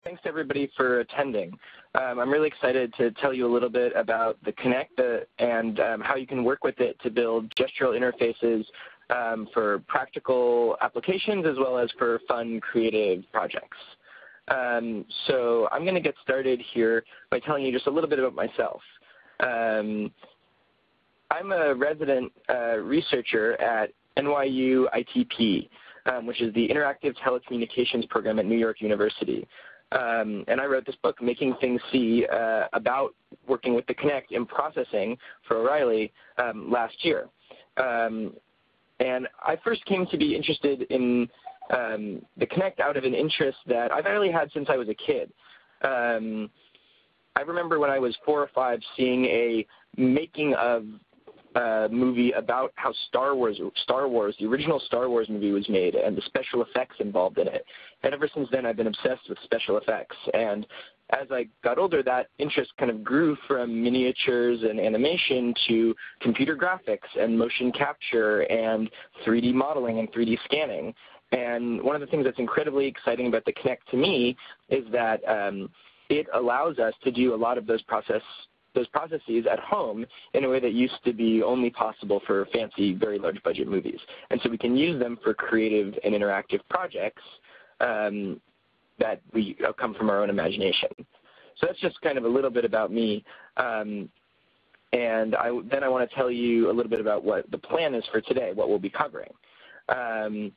Thanks to everybody for attending. I'm really excited to tell you a little bit about the Kinect and how you can work with it to build gestural interfaces for practical applications as well as for fun, creative projects. So I'm going to get started here by telling you just a little bit about myself. I'm a resident researcher at NYU ITP, which is the Interactive Telecommunications Program at New York University. And I wrote this book, Making Things See, about working with the Kinect in processing for O'Reilly last year. And I first came to be interested in the Kinect out of an interest that I've really had since I was a kid. I remember when I was 4 or 5 seeing a making of movie about how Star Wars, the original Star Wars movie was made and the special effects involved in it. And ever since then, I've been obsessed with special effects. And as I got older, that interest kind of grew from miniatures and animation to computer graphics and motion capture and 3D modeling and 3D scanning. And one of the things that's incredibly exciting about the Kinect to me is that it allows us to do a lot of those processes at home in a way that used to be only possible for fancy, very large budget movies. And so we can use them for creative and interactive projects that we come from our own imagination. So that's just kind of a little bit about me. And then I want to tell you a little bit about what the plan is for today, what we'll be covering. First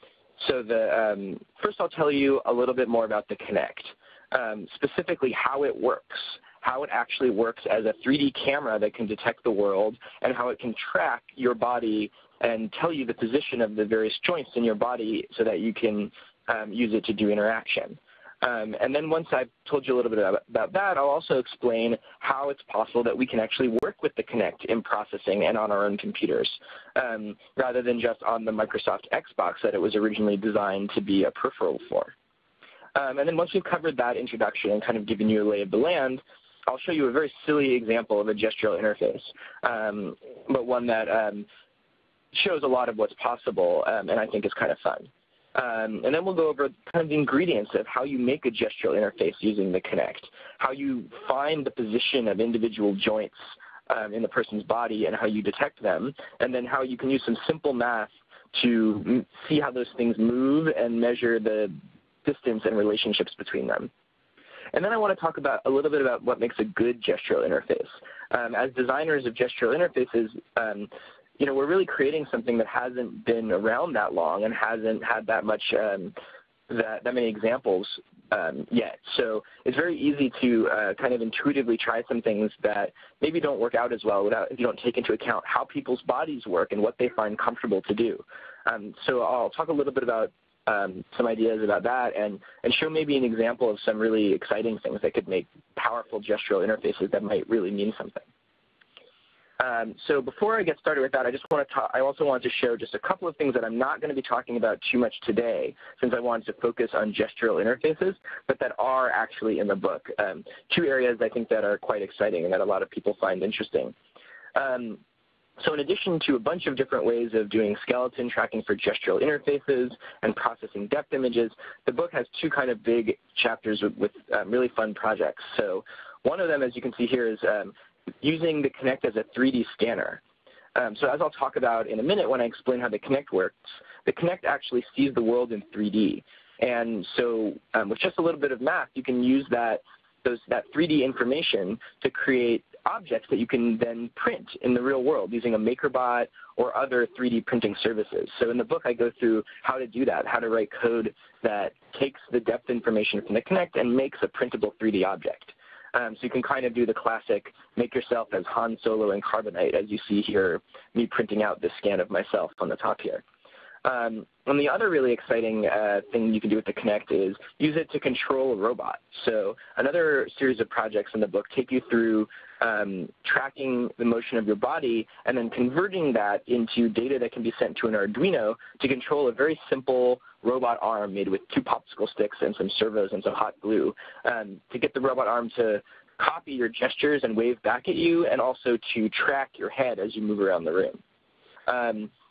I'll tell you a little bit more about the Kinect, specifically how it works, how it actually works as a 3D camera that can detect the world, and how it can track your body and tell you the position of the various joints in your body so that you can use it to do interaction. And then once I've told you a little bit about that, I'll also explain how it's possible that we can actually work with the Kinect in processing and on our own computers, rather than just on the Microsoft Xbox that it was originally designed to be a peripheral for. And then once we've covered that introduction and kind of given you a lay of the land, I'll show you a very silly example of a gestural interface, but one that shows a lot of what's possible and I think is kind of fun. And then we'll go over kind of the ingredients of how you make a gestural interface using the Kinect, how you find the position of individual joints in the person's body and how you detect them, and then how you can use some simple math to see how those things move and measure the distance and relationships between them. And then I want to talk a little bit about what makes a good gestural interface. As designers of gestural interfaces, we're really creating something that hasn't been around that long and hasn't had that much, that many examples yet. So it's very easy to kind of intuitively try some things that maybe don't work out as well if you don't take into account how people's bodies work and what they find comfortable to do. So I'll talk a little bit about some ideas about that and show maybe an example of some really exciting things that could make powerful gestural interfaces that might really mean something. So before I get started with that, I also want to show just a couple of things that I'm not going to be talking about too much today, since I wanted to focus on gestural interfaces, but that are actually in the book. 2 areas I think that are quite exciting and that a lot of people find interesting. So in addition to a bunch of different ways of doing skeleton tracking for gestural interfaces and processing depth images, the book has 2 kind of big chapters with really fun projects. So one of them, as you can see here, is using the Kinect as a 3D scanner. So as I'll talk about in a minute when I explain how the Kinect works, the Kinect actually sees the world in 3D. And so with just a little bit of math, you can use that 3D information to create objects that you can then print in the real world using a MakerBot or other 3D printing services. So in the book, I go through how to do that, how to write code that takes the depth information from the Kinect and makes a printable 3D object. So you can kind of do the classic make yourself as Han Solo in Carbonite, as you see here, me printing out this scan of myself on the top here. And the other really exciting thing you can do with the Kinect is use it to control a robot. So another series of projects in the book take you through tracking the motion of your body and then converting that into data that can be sent to an Arduino to control a very simple robot arm made with 2 popsicle sticks and some servos and some hot glue to get the robot arm to copy your gestures and wave back at you, and also to track your head as you move around the room.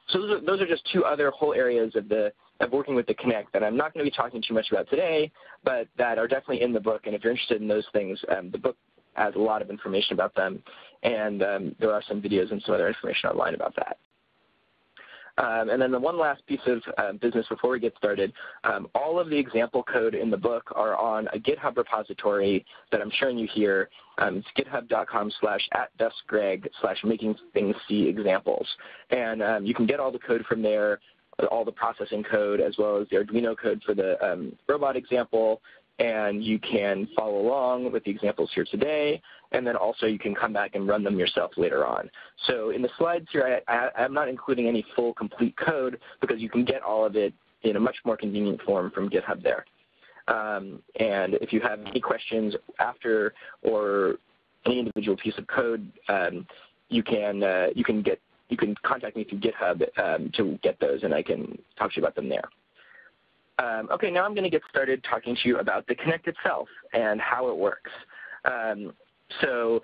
So those are just 2 other whole areas of the of working with the Kinect that I'm not going to be talking too much about today, but that are definitely in the book. And if you're interested in those things, the book has a lot of information about them, and there are some videos and some other information online about that. And then the one last piece of business before we get started, all of the example code in the book are on a GitHub repository that I'm showing you here. It's github.com/@deskgreg/making-things-see-examples. And you can get all the code from there, all the processing code, as well as the Arduino code for the robot example. And you can follow along with the examples here today, and then also you can come back and run them yourself later on. So in the slides here, I'm not including any full complete code because you can get all of it in a much more convenient form from GitHub there. And if you have any questions after or any individual piece of code, you can contact me through GitHub to get those, and I can talk to you about them there. Okay, now I'm going to get started talking to you about the Kinect itself and how it works. So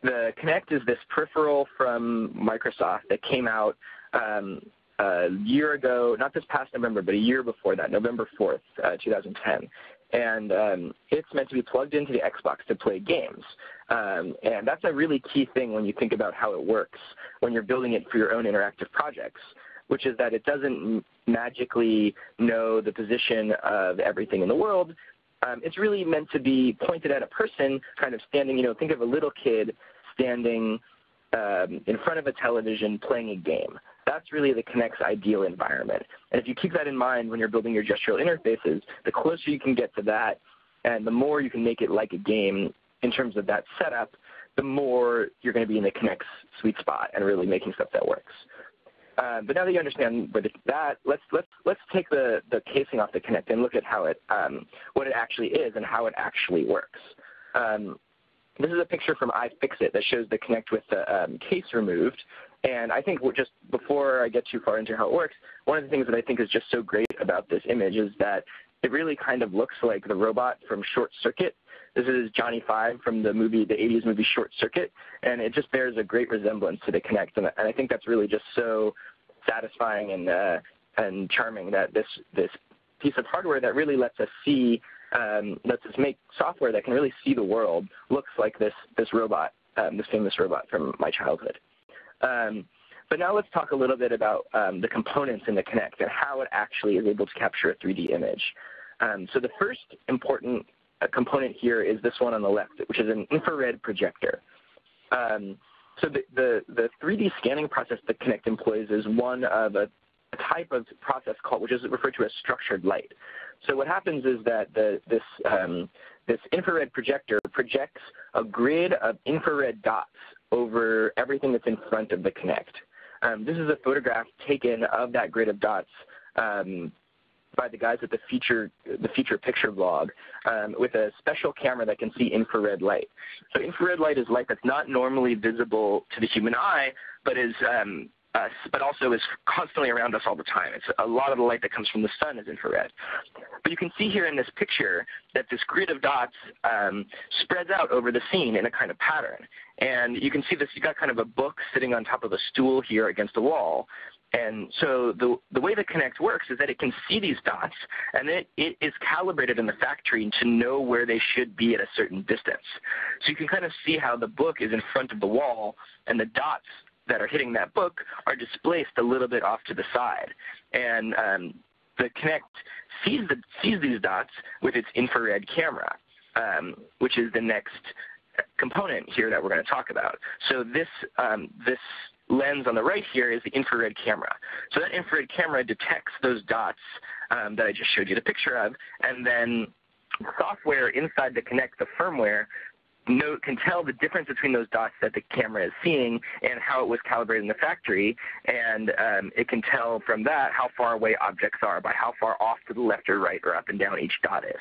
the Kinect is this peripheral from Microsoft that came out a year ago, not this past November, but a year before that, November 4th, 2010. And it's meant to be plugged into the Xbox to play games. And that's a really key thing when you think about how it works when you're building it for your own interactive projects, which is that it doesn't magically know the position of everything in the world. It's really meant to be pointed at a person kind of standing, think of a little kid standing in front of a television playing a game. That's really the Kinect's ideal environment. And if you keep that in mind when you're building your gestural interfaces, the closer you can get to that and the more you can make it like a game in terms of that setup, the more you're going to be in the Kinect's sweet spot and really making stuff that works. But now that you understand that, let's take the casing off the Kinect and look at how what it actually is and how it actually works. This is a picture from iFixit that shows the Kinect with the case removed. And I think just before I get too far into how it works, one of the things that I think is just so great about this image is that it really kind of looks like the robot from Short Circuit. This is Johnny Five from the 80s movie Short Circuit, and it just bears a great resemblance to the Kinect. And I think that's really just so satisfying and charming that this piece of hardware that really lets us see, lets us make software that can really see the world, looks like this robot, this famous robot from my childhood. But now let's talk a little bit about the components in the Kinect and how it actually is able to capture a 3D image. So the first important component here is this one on the left, which is an infrared projector. So the 3D scanning process the Kinect employs is one of a type of process which is referred to as structured light. So what happens is that this infrared projector projects a grid of infrared dots over everything that's in front of the Kinect. This is a photograph taken of that grid of dots by the guys at the Feature Picture blog with a special camera that can see infrared light. So infrared light is light that's not normally visible to the human eye, but also is constantly around us all the time. It's a lot of the light that comes from the sun is infrared. But you can see here in this picture that this grid of dots spreads out over the scene in a kind of pattern. And you can see this, you've got kind of a book sitting on top of a stool here against a wall. And so the way the Kinect works is that it can see these dots, and it is calibrated in the factory to know where they should be at a certain distance. So you can kind of see how the book is in front of the wall, and the dots that are hitting that book are displaced a little bit off to the side. And the Kinect sees these dots with its infrared camera, which is the next component here that we're going to talk about. So this lens on the right here is the infrared camera. So that infrared camera detects those dots that I just showed you the picture of, and then software inside the Kinect, the firmware, can tell the difference between those dots that the camera is seeing and how it was calibrated in the factory, and it can tell from that how far away objects are by how far off to the left or right or up and down each dot is.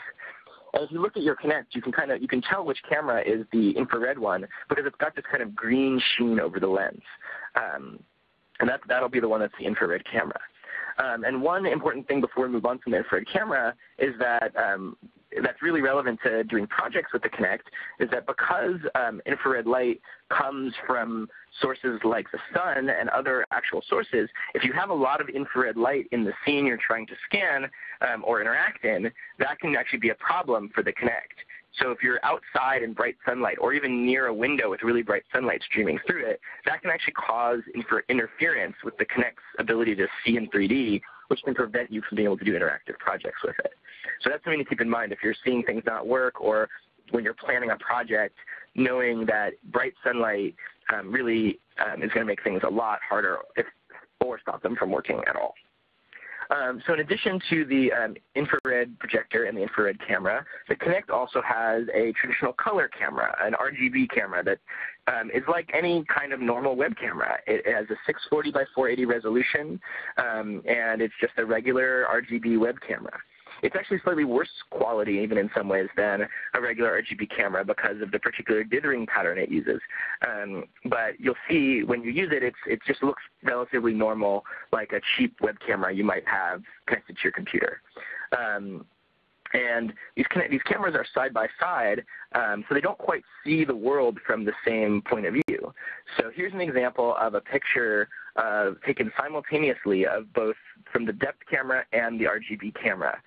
And if you look at your Kinect, you can tell which camera is the infrared one because it's got this kind of green sheen over the lens. And that'll be the one that's the infrared camera. And one important thing before we move on from the infrared camera is that that's really relevant to doing projects with the Kinect is that because infrared light comes from sources like the sun and other actual sources, if you have a lot of infrared light in the scene you're trying to scan or interact in, that can actually be a problem for the Kinect. So if you're outside in bright sunlight or even near a window with really bright sunlight streaming through it, that can actually cause interference with the Kinect's ability to see in 3D, which can prevent you from being able to do interactive projects with it. So that's something to keep in mind if you're seeing things not work or when you're planning a project, knowing that bright sunlight really is going to make things a lot harder or stop them from working at all. So in addition to the infrared projector and the infrared camera, the Kinect also has a traditional color camera, an RGB camera that is like any kind of normal web camera. It has a 640 by 480 resolution, and it's just a regular RGB web camera. It's actually slightly worse quality even in some ways than a regular RGB camera because of the particular dithering pattern it uses. But you'll see when you use it, it just looks relatively normal, like a cheap web camera you might have connected to your computer. And these cameras are side by side, so they don't quite see the world from the same point of view. So here's an example of a picture taken simultaneously of both from the depth camera and the RGB camera.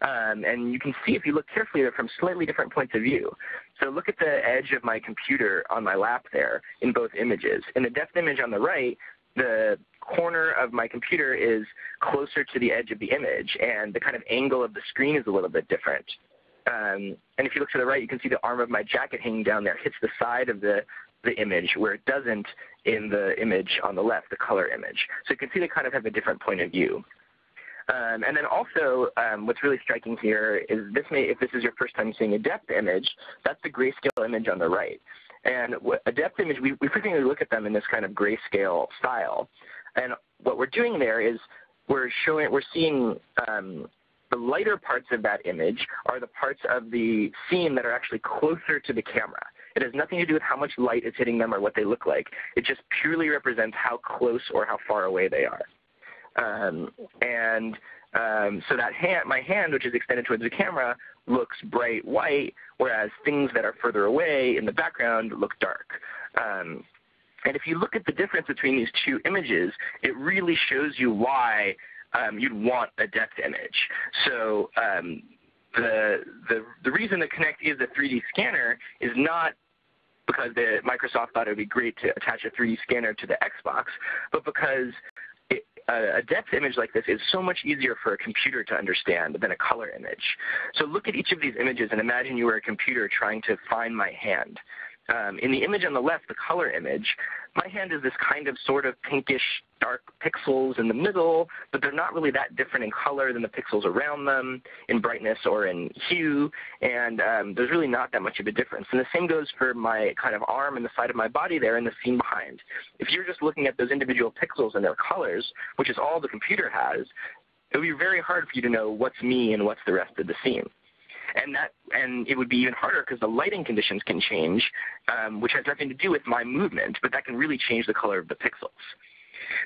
And you can see if you look carefully, they're from slightly different points of view. So look at the edge of my computer on my lap there in both images. In the depth image on the right, the corner of my computer is closer to the edge of the image, and the kind of angle of the screen is a little bit different. And if you look to the right, you can see the arm of my jacket hanging down there hits the side of the image where it doesn't in the image on the left, the color image. So you can see they kind of have a different point of view. And then also, what's really striking here is if this is your first time seeing a depth image, that's the grayscale image on the right. And a depth image, we frequently look at them in this kind of grayscale style. And what we're doing there is we're seeing the lighter parts of that image are the parts of the scene that are actually closer to the camera. It has nothing to do with how much light is hitting them or what they look like. It just purely represents how close or how far away they are. So that my hand, which is extended towards the camera, looks bright white, whereas things that are further away in the background look dark. And if you look at the difference between these two images, it really shows you why you'd want a depth image. So the reason the Kinect is a 3D scanner is not because Microsoft thought it would be great to attach a 3D scanner to the Xbox, but because a depth image like this is so much easier for a computer to understand than a color image. So look at each of these images and imagine you were a computer trying to find my hand. In the image on the left, the color image, my hand is this kind of sort of pinkish dark pixels in the middle, but they're not really that different in color than the pixels around them in brightness or in hue, and there's really not that much of a difference. And the same goes for my kind of arm and the side of my body there in the scene behind. If you're just looking at those individual pixels and their colors, which is all the computer has, it would be very hard for you to know what's me and what's the rest of the scene. And it would be even harder because the lighting conditions can change, which has nothing to do with my movement, but that can really change the color of the pixels.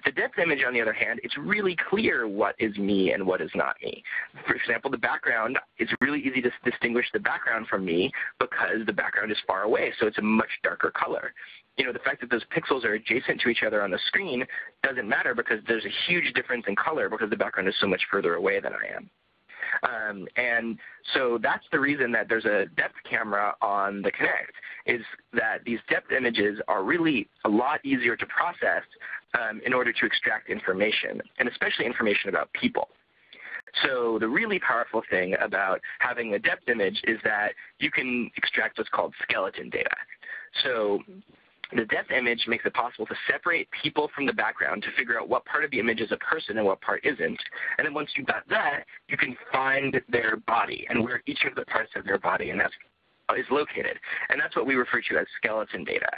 The depth image, on the other hand, it's really clear what is me and what is not me. For example, the background, it's really easy to distinguish the background from me because the background is far away, so it's a much darker color. You know, the fact that those pixels are adjacent to each other on the screen doesn't matter because there's a huge difference in color because the background is so much further away than I am. And so that's the reason that there's a depth camera on the Kinect, is that these depth images are really a lot easier to process in order to extract information, and especially information about people. So the really powerful thing about having a depth image is that you can extract what's called skeleton data. So the depth image makes it possible to separate people from the background to figure out what part of the image is a person and what part isn't. And then once you've got that, you can find their body and where each of the parts of their body is located. And that's what we refer to as skeleton data.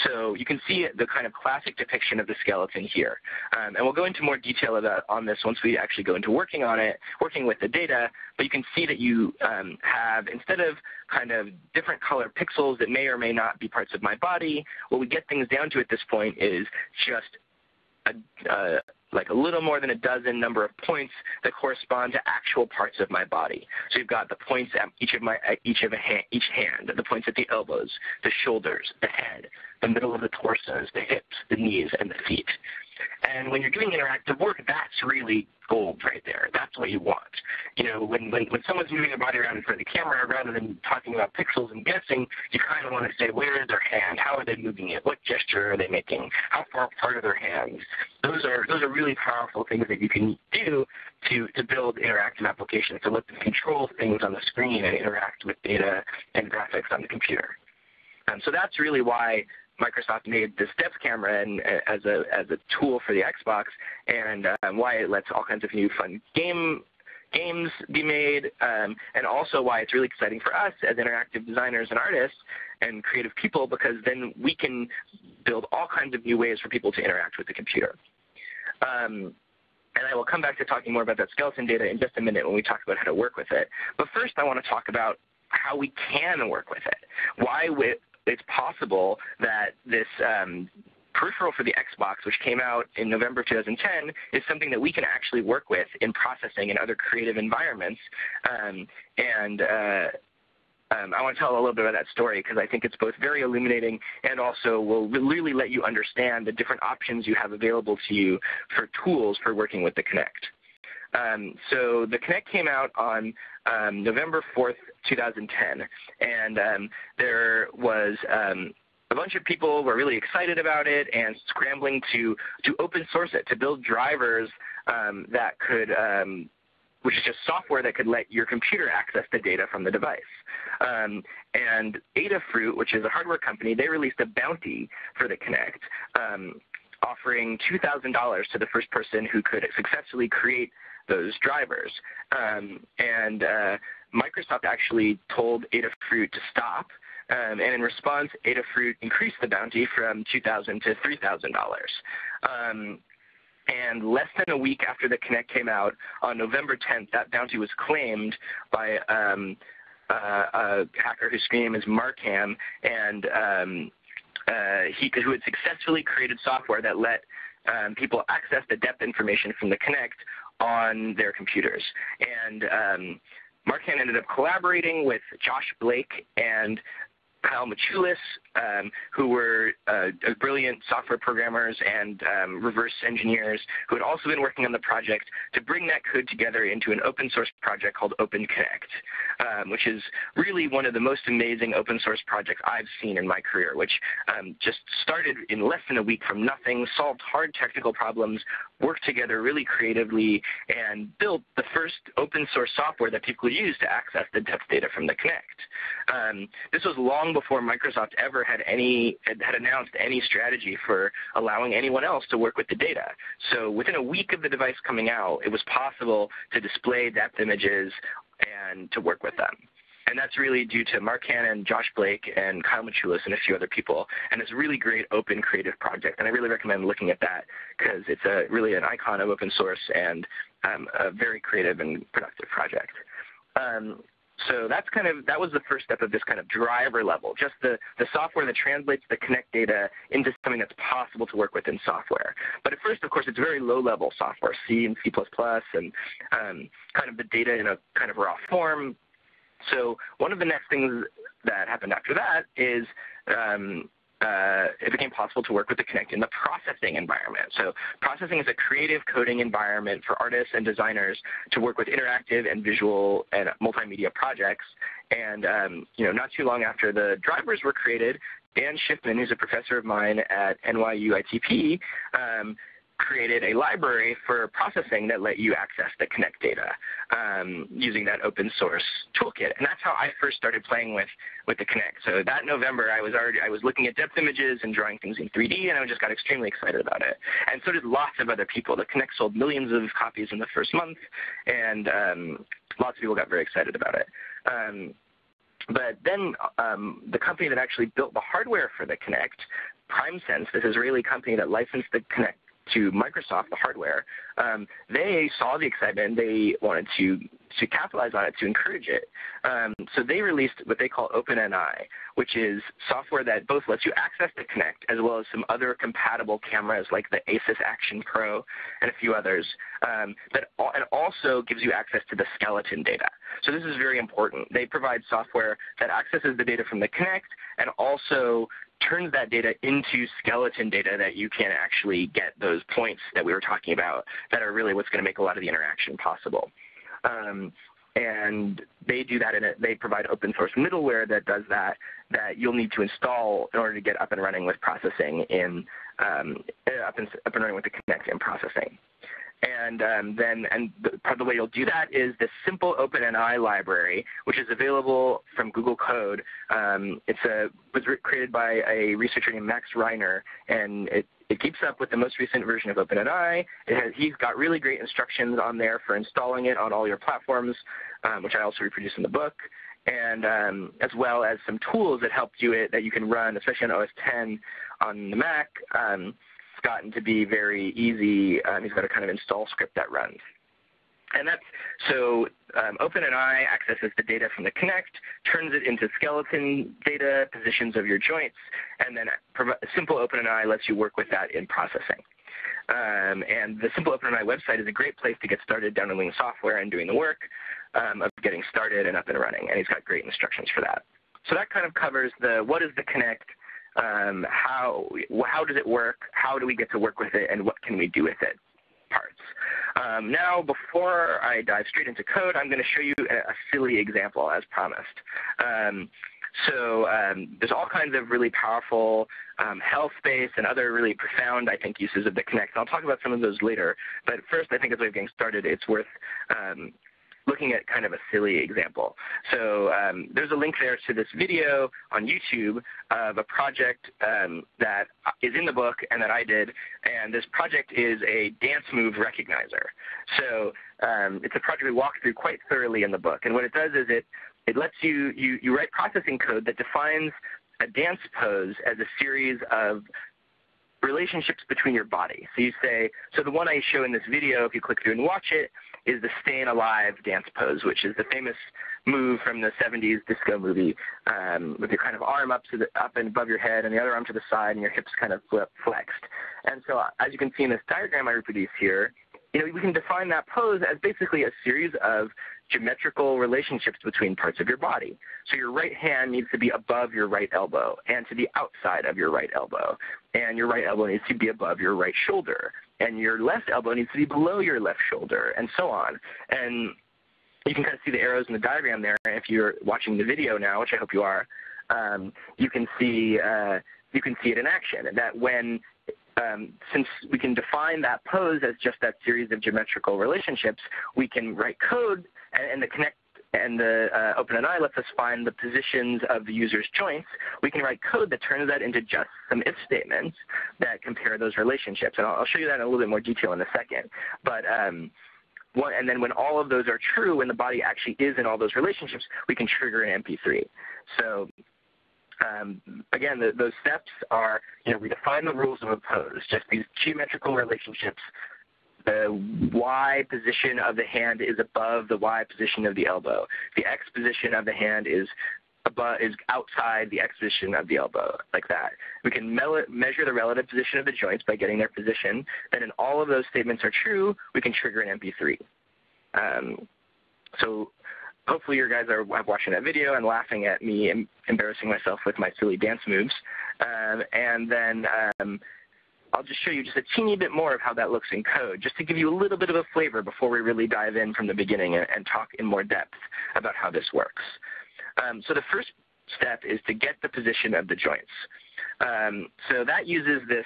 So you can see the kind of classic depiction of the skeleton here. And we'll go into more detail on this once we actually go into working with the data. But you can see that you have, instead of kind of different color pixels that may or may not be parts of my body, what we get things down to at this point is just like a little more than a dozen number of points that correspond to actual parts of my body. So you've got the points at each hand, the points at the elbows, the shoulders, the head, the middle of the torsos, the hips, the knees, and the feet. And when you're doing interactive work, that's really gold right there. That's what you want. You know, when someone's moving their body around in front of the camera, rather than talking about pixels and guessing, you kind of want to say, where is their hand? How are they moving it? What gesture are they making? How far apart are their hands? Those are really powerful things that you can do to build interactive applications, to let them control things on the screen and interact with data and graphics on the computer. So that's really why Microsoft made this depth camera and, as a tool for the Xbox, and why it lets all kinds of new fun games be made, and also why it's really exciting for us as interactive designers and artists and creative people, because then we can build all kinds of new ways for people to interact with the computer. And I will come back to talking more about that skeleton data in just a minute when we talk about how to work with it. But first I want to talk about how we can work with it, why it's possible that this peripheral for the Xbox, which came out in November of 2010, is something that we can actually work with in processing and other creative environments. I want to tell a little bit about that story because I think it's both very illuminating and also will really let you understand the different options you have available to you for tools for working with the Kinect. So the Kinect came out on November 4th, 2010, and there was a bunch of people were really excited about it and scrambling to open source it, to build drivers that could, which is just software that could let your computer access the data from the device. And Adafruit, which is a hardware company, they released a bounty for the Kinect, offering $2,000 to the first person who could successfully create those drivers. Microsoft actually told Adafruit to stop, and in response, Adafruit increased the bounty from $2,000 to $3,000. And less than a week after the Kinect came out, on November 10th, that bounty was claimed by a hacker whose name is Markham, and who had successfully created software that let people access the depth information from the Kinect on their computers. And Markham ended up collaborating with Josh Blake and Kyle Machulis, who were brilliant software programmers and reverse engineers who had also been working on the project to bring that code together into an open source project called OpenConnect, which is really one of the most amazing open source projects I've seen in my career, which just started in less than a week from nothing, solved hard technical problems, worked together really creatively, and built the first open source software that people could use to access the depth data from the Kinect. This was long before Microsoft ever had announced any strategy for allowing anyone else to work with the data. So within a week of the device coming out, it was possible to display depth images and to work with them. And that's really due to Mark Hannon, Josh Blake, and Kyle Machulis, and a few other people. And it's a really great open creative project. And I really recommend looking at that because it's really an icon of open source and a very creative and productive project. So that was the first step of this kind of driver level, just the software that translates the Kinect data into something that's possible to work with in software. But at first, of course, it's very low-level software, C and C++, and kind of the data in a kind of raw form. So one of the next things that happened after that is it became possible to work with the Kinect in the processing environment. So processing is a creative coding environment for artists and designers to work with interactive and visual and multimedia projects. And not too long after the drivers were created, Dan Schiffman, who's a professor of mine at NYU ITP, created a library for processing that let you access the Kinect data using that open source toolkit. And that's how I first started playing with the Kinect. So that November, I was looking at depth images and drawing things in 3D, and I just got extremely excited about it. And so did lots of other people. The Kinect sold millions of copies in the first month, and lots of people got very excited about it. But then the company that actually built the hardware for the Kinect, PrimeSense, this Israeli company that licensed the Kinect to Microsoft, the hardware, they saw the excitement. They wanted to capitalize on it, to encourage it. So they released what they call OpenNI, which is software that both lets you access the Kinect as well as some other compatible cameras like the Asus Action Pro and a few others, and also gives you access to the skeleton data. So this is very important. They provide software that accesses the data from the Kinect and also turns that data into skeleton data that you can actually get those points that we were talking about that are really what's going to make a lot of the interaction possible. And they do that they provide open source middleware that does that you'll need to install in order to get up and running with processing up and running with the Kinect in processing. And part of the way you'll do that is this simple OpenNI library, which is available from Google Code. Was created by a researcher named Max Reiner, and it keeps up with the most recent version of OpenNI. He's got really great instructions on there for installing it on all your platforms, which I also reproduce in the book, and as well as some tools that help that you can run, especially on OS X on the Mac. Gotten to be very easy. He's got a kind of install script that runs. And OpenNI accesses the data from the Kinect, turns it into skeleton data, positions of your joints, and then simple OpenNI lets you work with that in processing. And the simple OpenNI website is a great place to get started downloading the software and doing the work of getting started and up and running. And he's got great instructions for that. So that kind of covers what is the Kinect, how does it work, how do we get to work with it, and what can we do with it parts. Now, before I dive straight into code, I'm going to show you a silly example as promised. There's all kinds of really powerful health-based and other really profound, I think, uses of the Kinect. I'll talk about some of those later. But first, I think as we're getting started, it's worth looking at kind of a silly example. So there's a link there to this video on YouTube of a project that is in the book and that I did. And this project is a dance move recognizer. So it's a project we walk through quite thoroughly in the book. And what it does is it lets you write processing code that defines a dance pose as a series of relationships between your body. So you say, so the one I show in this video, if you click through and watch it, is the Stayin' Alive dance pose, which is the famous move from the 70s disco movie, with your kind of arm up and above your head and the other arm to the side and your hips kind of flexed. And so as you can see in this diagram I reproduce here, we can define that pose as basically a series of geometrical relationships between parts of your body. So your right hand needs to be above your right elbow and to the outside of your right elbow. And your right elbow needs to be above your right shoulder. And your left elbow needs to be below your left shoulder, and so on. And you can kind of see the arrows in the diagram there. And if you're watching the video now, which I hope you are, you can see it in action. That when since we can define that pose as just that series of geometrical relationships, we can write code, and the Kinect and the OpenNI lets us find the positions of the user's joints. We can write code that turns that into just some if statements that compare those relationships. And I'll show you that in a little bit more detail in a second. But and then when all of those are true, when the body actually is in all those relationships, we can trigger an MP3. So again, those steps are, we define the rules of a pose, just these geometrical relationships. The Y position of the hand is above the Y position of the elbow. The X position of the hand is outside the X position of the elbow, like that. We can measure the relative position of the joints by getting their position. Then, and all of those statements are true, we can trigger an MP3. So hopefully you guys are watching that video and laughing at me embarrassing myself with my silly dance moves. And then I'll just show you just a teeny bit more of how that looks in code, just to give you a little bit of a flavor before we really dive in from the beginning and talk in more depth about how this works. So the first step is to get the position of the joints. So that uses this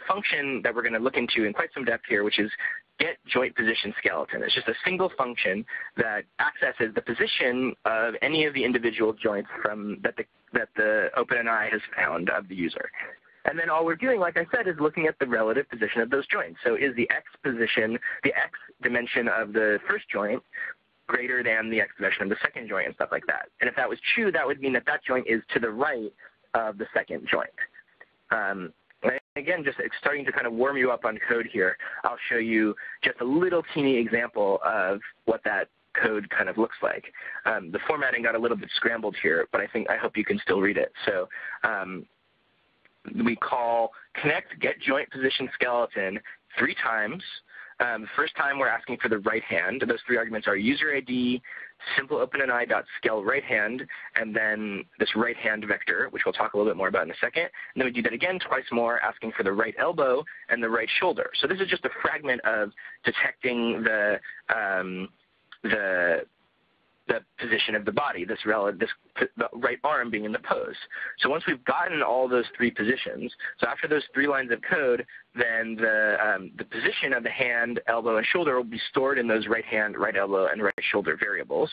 function that we're going to look into in quite some depth here, which is get joint position skeleton. It's just a single function that accesses the position of any of the individual joints that the OpenNI has found of the user. And then all we're doing, like I said, is looking at the relative position of those joints. So is the X position, the X dimension of the first joint greater than the X dimension of the second joint and stuff like that? And if that was true, that would mean that that joint is to the right of the second joint. And again, just starting to kind of warm you up on code here, I'll show you just a little teeny example of what that code kind of looks like. The formatting got a little bit scrambled here, but I hope you can still read it. So we call connect get joint position skeleton 3 times. The first time we're asking for the right hand. Those 3 arguments are user ID, simple OpenNI.scale right hand, and then this right hand vector, which we'll talk a little bit more about in a second. And then we do that again twice more, asking for the right elbow and the right shoulder. So this is just a fragment of detecting the position of the body, the right arm being in the pose. So once we've gotten all those 3 positions, so after those 3 lines of code, then the position of the hand, elbow, and shoulder will be stored in those right hand, right elbow, and right shoulder variables.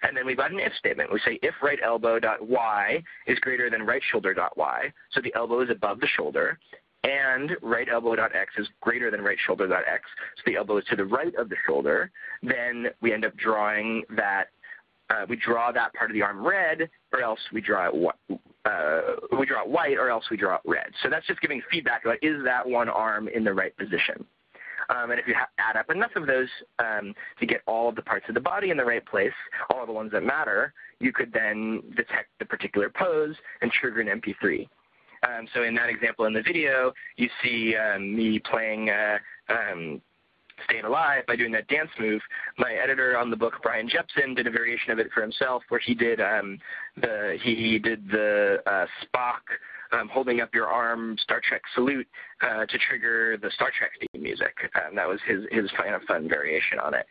And then we've got an if statement. We say if right elbow.y is greater than right shoulder.y, so the elbow is above the shoulder, and right elbow.x is greater than right shoulder.x, so the elbow is to the right of the shoulder, then we end up drawing that we draw that part of the arm red, or else we draw it white, or else we draw it red. So that's just giving feedback about is that one arm in the right position. And if you add up enough of those to get all of the parts of the body in the right place, all of the ones that matter, you could then detect the particular pose and trigger an MP3. So in that example in the video, you see me playing Staying Alive by doing that dance move. My editor on the book, Brian Jepson, did a variation of it for himself where he did the Spock holding up your arm Star Trek salute to trigger the Star Trek theme music. That was his kind of fun variation on it.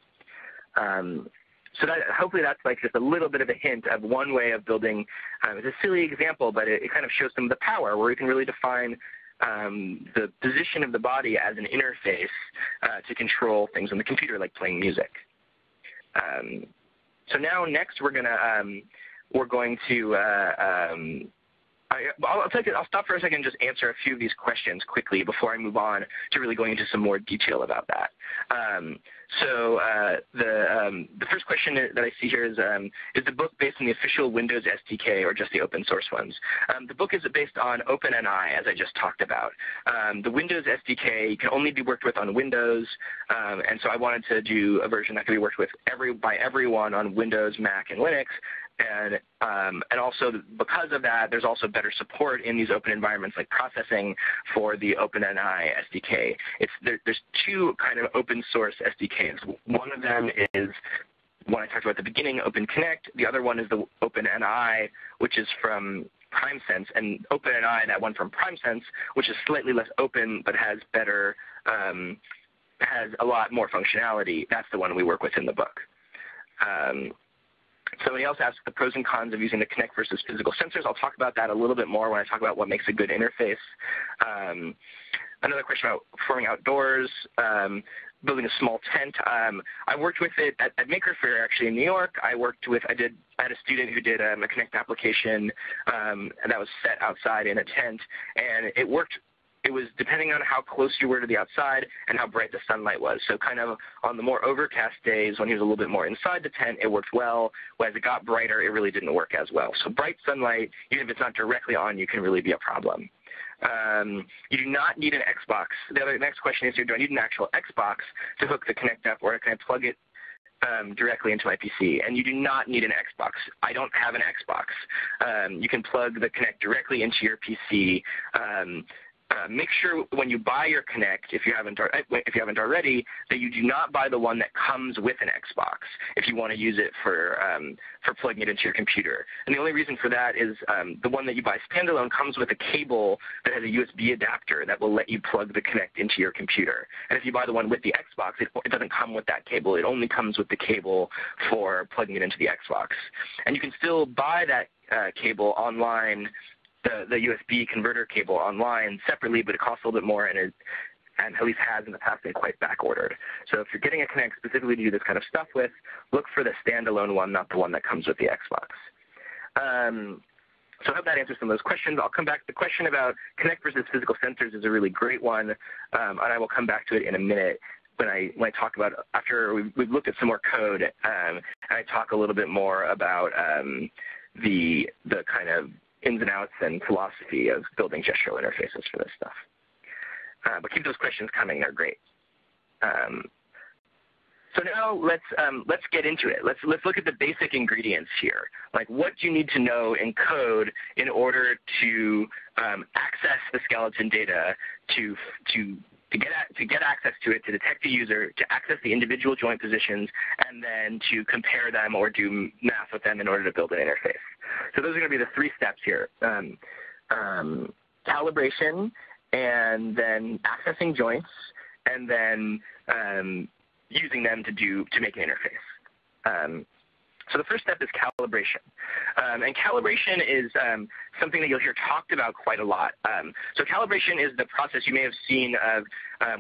So hopefully that's like just a little bit of a hint of one way of building. It's a silly example, but it kind of shows some of the power where we can really define the position of the body as an interface to control things on the computer, like playing music. So now next we're going to I'll stop for a second and just answer a few of these questions quickly before I move on to really going into some more detail about that. The first question that I see here is the book based on the official Windows SDK or just the open source ones? The book is based on OpenNI, as I just talked about. The Windows SDK can only be worked with on Windows, and so I wanted to do a version that can be worked with by everyone on Windows, Mac, and Linux. And also because of that, there's also better support in these open environments like processing for the OpenNI SDK. There's 2 kind of open source SDKs. One of them is one I talked about at the beginning, Open Kinect. The other one is the OpenNI, which is from PrimeSense. And OpenNI, that one from PrimeSense, which is slightly less open but has better, has a lot more functionality. That's the one we work with in the book. Somebody else asked the pros and cons of using the Kinect versus physical sensors. I'll talk about that a little bit more when I talk about what makes a good interface. Another question about performing outdoors, building a small tent. I worked with it at Maker Faire, actually, in New York. I had a student who did a Kinect application and that was set outside in a tent, and it worked. It was depending on how close you were to the outside and how bright the sunlight was. So kind of on the more overcast days when he was a little bit more inside the tent, it worked well. When it got brighter, it really didn't work as well. So bright sunlight, even if it's not directly on you, can really be a problem. You do not need an Xbox. The next question is, do I need an actual Xbox to hook the Kinect up, or can I plug it directly into my PC? And you do not need an Xbox. I don't have an Xbox. You can plug the Kinect directly into your PC. Make sure when you buy your Kinect, if you haven't already, that you do not buy the one that comes with an Xbox if you want to use it for plugging it into your computer. And the only reason for that is the one that you buy standalone comes with a cable that has a USB adapter that will let you plug the Kinect into your computer. And if you buy the one with the Xbox, it doesn't come with that cable. It only comes with the cable for plugging it into the Xbox. And you can still buy that cable online, the USB converter cable online separately, but it costs a little bit more, and at least has in the past been quite back-ordered. So if you're getting a Kinect specifically to do this kind of stuff with, look for the standalone one, not the one that comes with the Xbox. So I hope that answers some of those questions. I'll come back. The question about Kinect versus physical sensors is a really great one, and I will come back to it in a minute when I talk about, after we've looked at some more code, and I talk a little bit more about the kind of ins and outs and philosophy of building gestural interfaces for this stuff. But keep those questions coming. They're great. So now let's get into it. Let's look at the basic ingredients here. Like, what do you need to know in code in order to access the skeleton data, to get access to it, to detect the user, to access the individual joint positions, and then to compare them or do math with them in order to build an interface. So those are going to be the 3 steps here. Calibration, and then accessing joints, and then using them to make an interface. So the first step is calibration. And calibration is something that you'll hear talked about quite a lot. So calibration is the process you may have seen of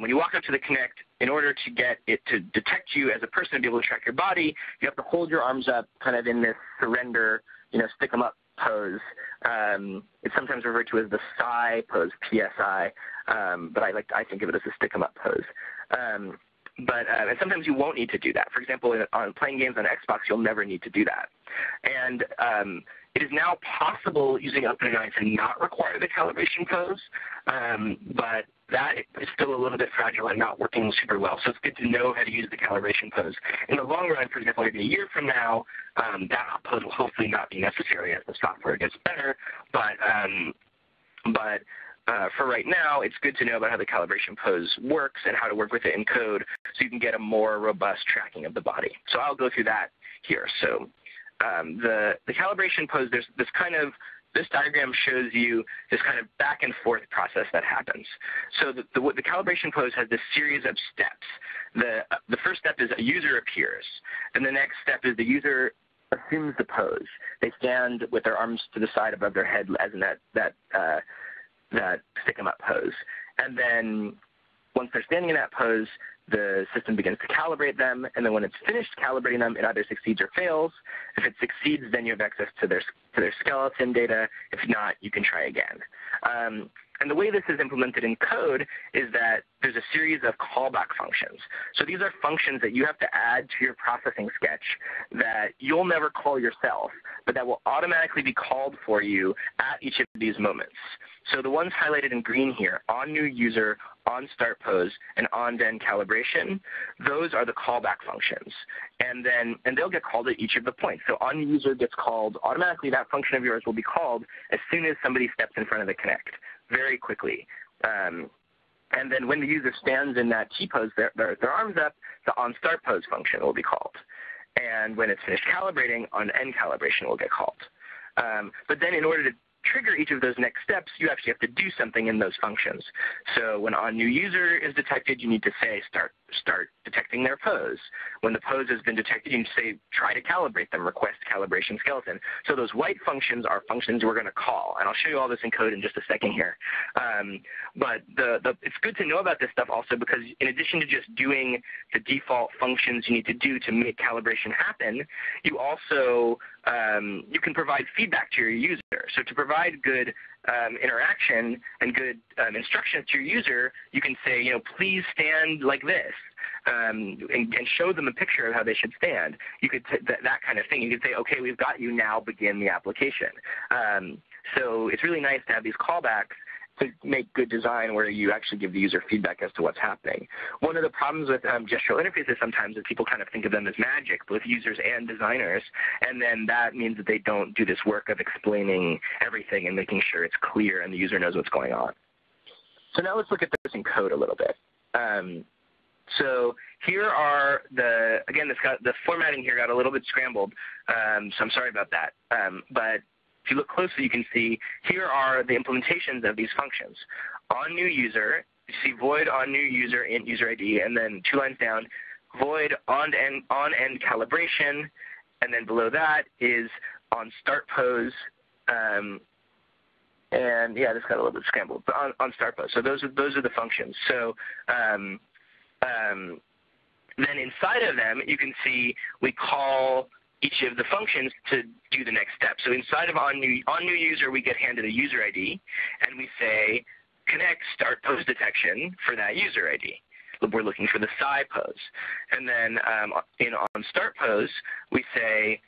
when you walk up to the Kinect, in order to get it to detect you as a person and be able to track your body, you have to hold your arms up kind of in this surrender, stick them up pose. It's sometimes referred to as the psi pose, PSI, but I think of it as a stick them up pose. And sometimes you won't need to do that. For example, on playing games on Xbox, you'll never need to do that. And it is now possible using OpenAI to not require the calibration pose, but that is still a little bit fragile and not working super well. So it's good to know how to use the calibration pose. In the long run, for example, maybe a year from now, that pose will hopefully not be necessary as the software gets better. But for right now, it's good to know about how the calibration pose works and how to work with it in code so you can get a more robust tracking of the body. So I'll go through that here. So the calibration pose, this diagram shows you this kind of back and forth process that happens. So the calibration pose has this series of steps. The first step is a user appears, and the next step is the user assumes the pose. They stand with their arms to the side above their head, as in that stick 'em up pose. And then once they're standing in that pose, the system begins to calibrate them, and then when it's finished calibrating them, it either succeeds or fails. If it succeeds, then you have access to their skeleton data. If not, you can try again. And the way this is implemented in code is that there's a series of callback functions. So these are functions that you have to add to your processing sketch that you'll never call yourself, but that will automatically be called for you at each of these moments. So the ones highlighted in green here, on new user, on start pose, and on then calibration, those are the callback functions. And they'll get called at each of the points. So on new user gets called automatically. That function of yours will be called as soon as somebody steps in front of the Kinect, very quickly. And then when the user stands in that T-pose, their arms up, the on start pose function will be called. And when it's finished calibrating, on end calibration will get called. But then in order to trigger each of those next steps, you actually have to do something in those functions. So when on new user is detected, you need to say start detecting their pose. When the pose has been detected, you need to say try to calibrate them, request calibration skeleton. So those white functions are functions we're going to call, and I'll show you all this in code in just a second here. But it's good to know about this stuff also because in addition to just doing the default functions you need to do to make calibration happen, you also you can provide feedback to your user. So to provide good interaction and good instructions to your user, you can say, please stand like this, and show them a picture of how they should stand. You could that kind of thing. You could say, okay, we've got you, now begin the application. So it's really nice to have these callbacks to make good design where you actually give the user feedback as to what's happening. One of the problems with gestural interfaces sometimes is people kind of think of them as magic, both users and designers, and then that means that they don't do this work of explaining everything and making sure it's clear and the user knows what's going on. So now let's look at this in code a little bit. So here are the formatting here got a little bit scrambled, so I'm sorry about that. But if you look closely, you can see here are the implementations of these functions. On new user, you see void on new user int user ID, and then 2 lines down, void on end calibration, and then below that is on start pose. And yeah, this got a little bit scrambled, but on start pose. So those are the functions. So then inside of them, you can see we call each of the functions to do the next step. So inside of on new user, we get handed a user ID, and we say connect start pose detection for that user ID. We're looking for the psi pose. And then on start pose, we say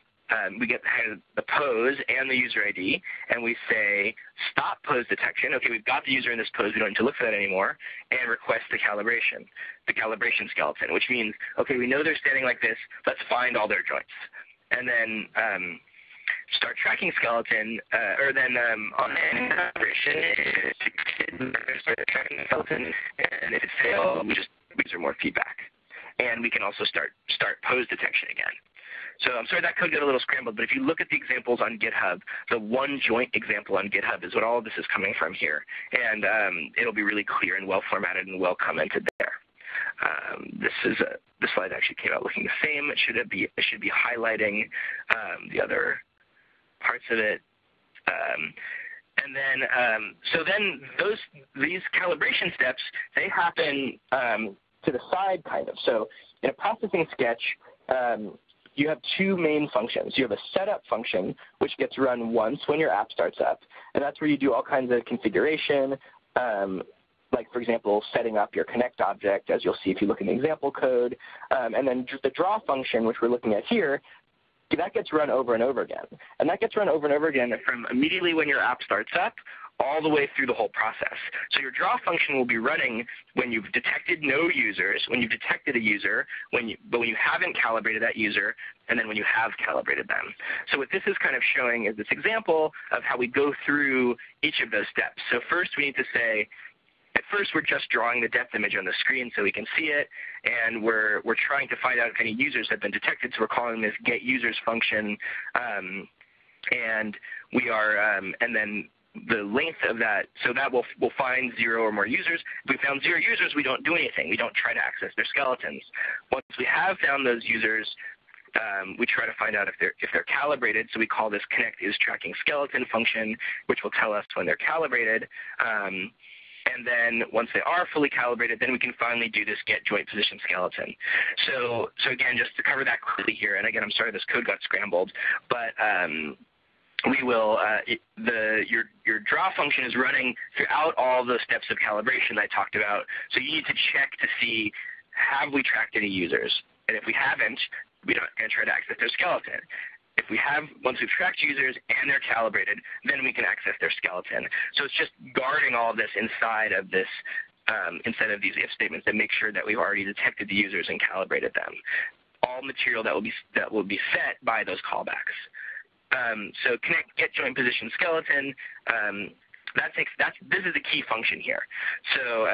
we get the pose and the user ID, and we say stop pose detection. Okay, we've got the user in this pose. We don't need to look for that anymore, and request the calibration skeleton, which means, okay, we know they're standing like this. Let's find all their joints. And then start tracking skeleton, or then on the calibration, start tracking the skeleton, and if it fails, we user more feedback. And we can also start pose detection again. So I'm sorry that code got a little scrambled, but if you look at the examples on GitHub, the one joint example on GitHub is what all of this is coming from here. And it'll be really clear and well formatted and well commented there. This slide actually came out looking the same. It should be highlighting the other parts of it. And then, so then these calibration steps, they happen to the side kind of. So in a processing sketch, you have two main functions. You have a setup function, which gets run once when your app starts up. And that's where you do all kinds of configuration, like, for example, setting up your Kinect object, as you'll see if you look in the example code. And then the draw function, which we're looking at here, that gets run over and over again. And that gets run over and over again from immediately when your app starts up all the way through the whole process. So your draw function will be running when you've detected no users, when you've detected a user, but when you haven't calibrated that user, and then when you have calibrated them. So what this is kind of showing is this example of how we go through each of those steps. So first we need to say, at first we're just drawing the depth image on the screen so we can see it, and we're trying to find out if any users have been detected, so we're calling this getUsers function, and we are, and then the length of that, so that will find 0 or more users. If we found 0 users, we don't do anything. We don't try to access their skeletons. Once we have found those users, we try to find out if they're calibrated. So we call this ConnectIsTrackingSkeleton function, which will tell us when they're calibrated. And then once they are fully calibrated, then we can finally do this getJointPositionSkeleton. So again, just to cover that quickly here, and again, I'm sorry this code got scrambled, but we will, your draw function is running throughout all those steps of calibration I talked about. So you need to check to see, have we tracked any users? And if we haven't, we're not going to try to access their skeleton. If we have, once we've tracked users and they're calibrated, then we can access their skeleton. So it's just guarding all of this inside of this, inside of these if statements that make sure that we've already detected the users and calibrated them. All material that will be set by those callbacks. So connect getJointPositionSkeleton. This is the key function here. So